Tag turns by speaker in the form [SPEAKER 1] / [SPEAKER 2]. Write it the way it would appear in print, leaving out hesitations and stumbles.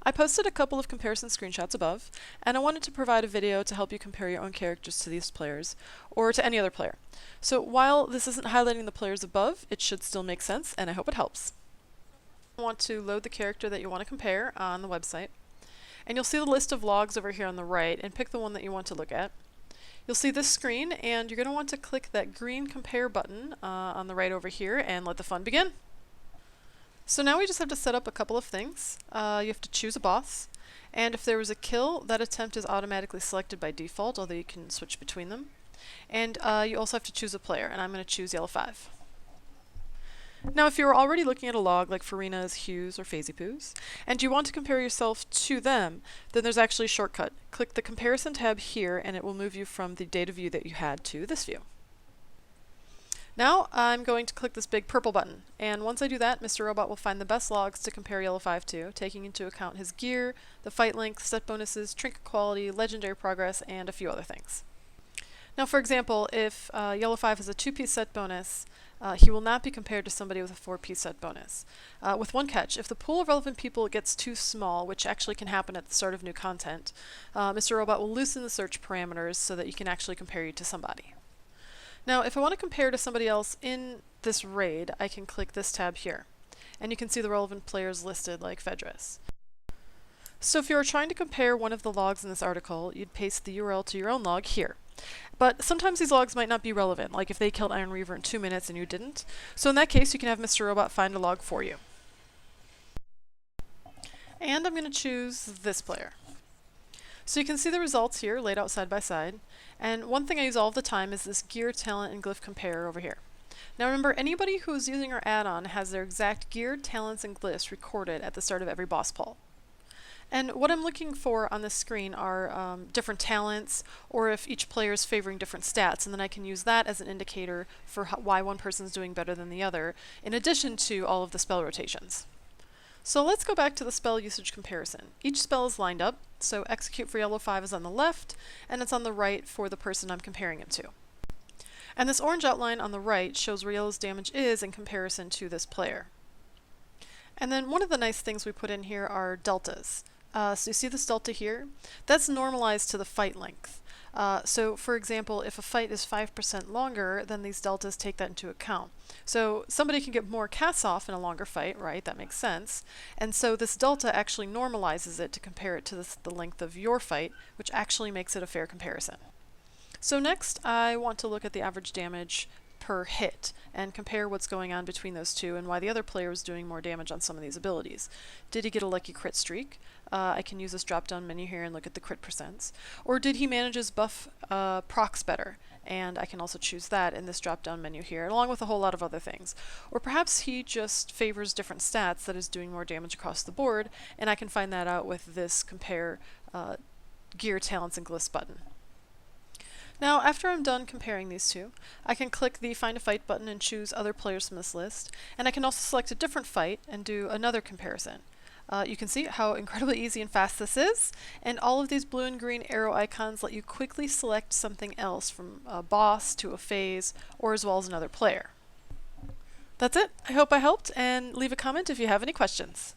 [SPEAKER 1] I posted a couple of comparison screenshots above, and I wanted to provide a video to help you compare your own characters to these players, or to any other player. So while this isn't highlighting the players above, it should still make sense, and I hope it helps. You want to load the character that you want to compare on the website, and you'll see the list of logs over here on the right, and pick the one that you want to look at. You'll see this screen, and you're going to want to click that green compare button on the right over here, and let the fun begin. So now we just have to set up a couple of things. You have to choose a boss, and if there was a kill, that attempt is automatically selected by default, although you can switch between them. And you also have to choose a player, and I'm going to choose Yellow 5. Now if you're already looking at a log like Farina's, Hugh's, or Phasey-Poo's, and you want to compare yourself to them, then there's actually a shortcut. Click the Comparison tab here, and it will move you from the data view that you had to this view. Now I'm going to click this big purple button, and once I do that, Mr. Robot will find the best logs to compare Yellow 5 to, taking into account his gear, the fight length, set bonuses, trinket quality, legendary progress, and a few other things. Now for example, if Yellow 5 has a 2-piece set bonus, he will not be compared to somebody with a 4-piece set bonus. With one catch, if the pool of relevant people gets too small, which actually can happen at the start of new content, Mr. Robot will loosen the search parameters so that you can actually compare you to somebody. Now, if I want to compare to somebody else in this raid, I can click this tab here, and you can see the relevant players listed like Fedris. So if you were trying to compare one of the logs in this article, you'd paste the URL to your own log here. But sometimes these logs might not be relevant, like if they killed Iron Reaver in 2 minutes and you didn't. So in that case, you can have Mr. Robot find a log for you. And I'm going to choose this player. So you can see the results here laid out side by side, and one thing I use all the time is this gear, talent, and glyph compare over here. Now remember, anybody who's using our add-on has their exact gear, talents, and glyphs recorded at the start of every boss pull. And what I'm looking for on this screen are different talents, or if each player is favoring different stats, and then I can use that as an indicator for why one person's doing better than the other, in addition to all of the spell rotations. So let's go back to the spell usage comparison. Each spell is lined up, so execute for Yellow 5 is on the left, and it's on the right for the person I'm comparing it to. And this orange outline on the right shows where Yellow's damage is in comparison to this player. And then one of the nice things we put in here are deltas. So you see this delta here? That's normalized to the fight length. So for example, if a fight is 5% longer, then these deltas take that into account. So somebody can get more casts off in a longer fight, right? That makes sense. And so this delta actually normalizes it to compare it to the length of your fight, which actually makes it a fair comparison. So next, I want to look at the average damage per hit and compare what's going on between those two and why the other player was doing more damage on some of these abilities. Did he get a lucky crit streak? I can use this drop down menu here and look at the crit percents. Or did he manage his buff procs better? And I can also choose that in this drop down menu here, along with a whole lot of other things. Or perhaps he just favors different stats that is doing more damage across the board, and I can find that out with this compare gear, talents, and glyphs button. Now, after I'm done comparing these two, I can click the Find a Fight button and choose other players from this list, and I can also select a different fight and do another comparison. You can see how incredibly easy and fast this is, and all of these blue and green arrow icons let you quickly select something else from a boss to a phase, or as well as another player. That's it. I hope I helped, and leave a comment if you have any questions.